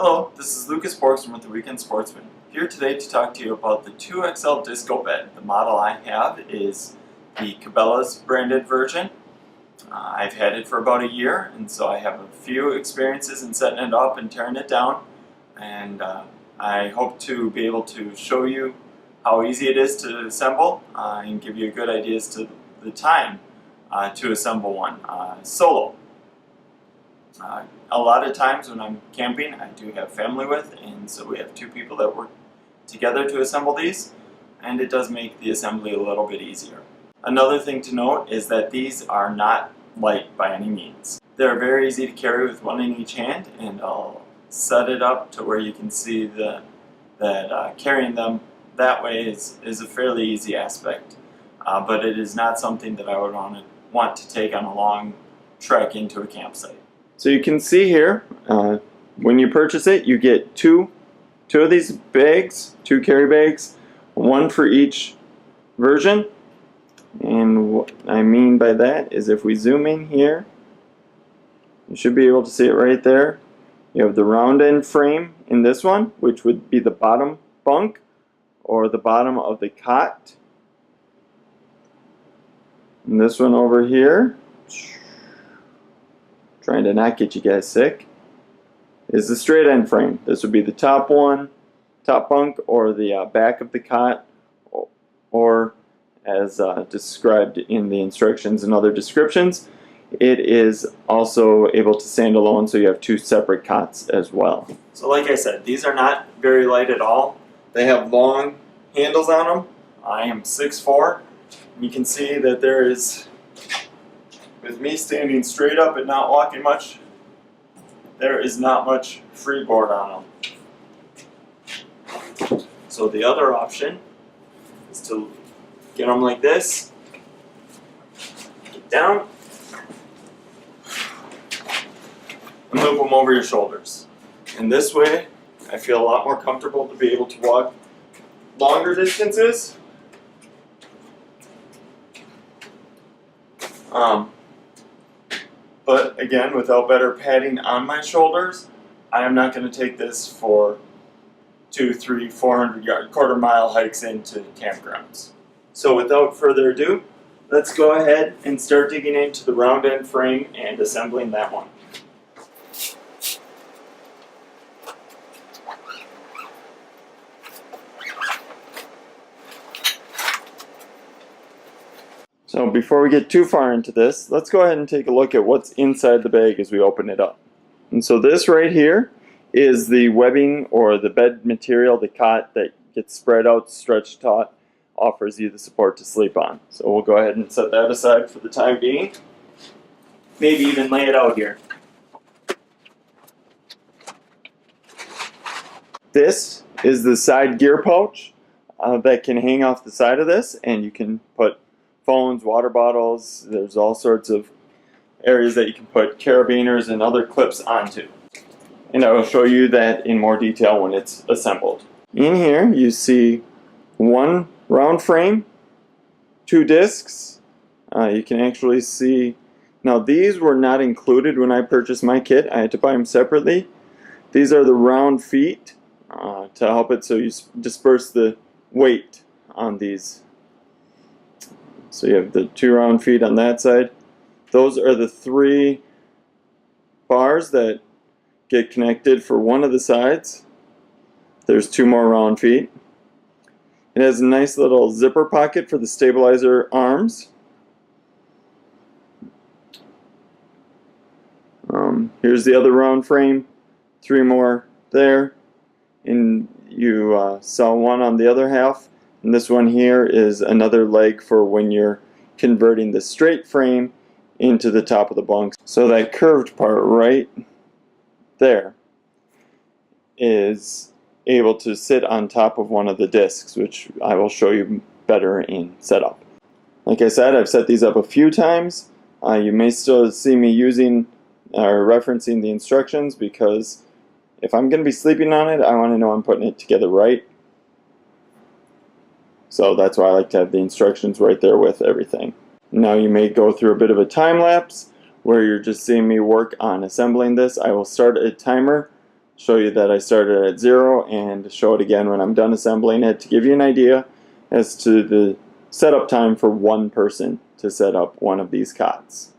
Hello, this is Lucas Borgstrom with the Weekend Sportsman, here today to talk to you about the 2XL disco bed. The model I have is the Cabela's branded version. I've had it for about a year, and so I have a few experiences in setting it up and tearing it down, and I hope to be able to show you how easy it is to assemble and give you good ideas to the time to assemble one solo. A lot of times when I'm camping, I do have family with, and so we have two people that work together to assemble these, and it does make the assembly a little bit easier. Another thing to note is that these are not light by any means. They're very easy to carry with one in each hand, and I'll set it up to where you can see that carrying them that way is a fairly easy aspect, but it is not something that I would want to take on a long trek into a campsite. So you can see here, when you purchase it, you get two of these bags, 2 carry bags, one for each version. And what I mean by that is if we zoom in here, you should be able to see it right there. You have the round end frame in this one, which would be the bottom bunk or the bottom of the cot. And this one over here, trying to not get you guys sick, is the straight end frame. This would be the top one, top bunk, or the back of the cot, or as described in the instructions and other descriptions, it is also able to stand alone, so you have 2 separate cots as well. So like I said, these are not very light at all. They have long handles on them. I am 6'4", and you can see that there is, with me standing straight up and not walking much, there is not much freeboard on them. So the other option is to get them like this, get down, and loop them over your shoulders. And this way, I feel a lot more comfortable to be able to walk longer distances. But again, without better padding on my shoulders, I am not going to take this for 200, 300, 400 yard, quarter-mile hikes into campgrounds. So without further ado, let's go ahead and start digging into the round end frame and assembling that one. So before we get too far into this, let's go ahead and take a look at what's inside the bag as we open it up. And so this right here is the webbing or the bed material, the cot that gets spread out, stretched taut, offers you the support to sleep on. So we'll go ahead and set that aside for the time being. Maybe even lay it out here. This is the side gear pouch that can hang off the side of this, and you can put phones, water bottles, there's all sorts of areas that you can put carabiners and other clips onto. And I will show you that in more detail when it's assembled. In here you see 1 round frame, 2 discs. You can actually see, now these were not included when I purchased my kit, I had to buy them separately. These are the round feet to help it so you disperse the weight on these. So you have the 2 round feet on that side. Those are the 3 bars that get connected for one of the sides. There's 2 more round feet. It has a nice little zipper pocket for the stabilizer arms. Here's the other round frame. 3 more there. And you saw one on the other half. And this one here is another leg for when you're converting the straight frame into the top of the bunk. So that curved part right there is able to sit on top of one of the discs, which I will show you better in setup. Like I said, I've set these up a few times. You may still see me using or referencing the instructions, because if I'm going to be sleeping on it, I want to know I'm putting it together right. So that's why I like to have the instructions right there with everything. Now you may go through a bit of a time lapse where you're just seeing me work on assembling this. I will start a timer show you that I started at 0 and show it again when I'm done assembling it to give you an idea as to the setup time for one person to set up one of these cots.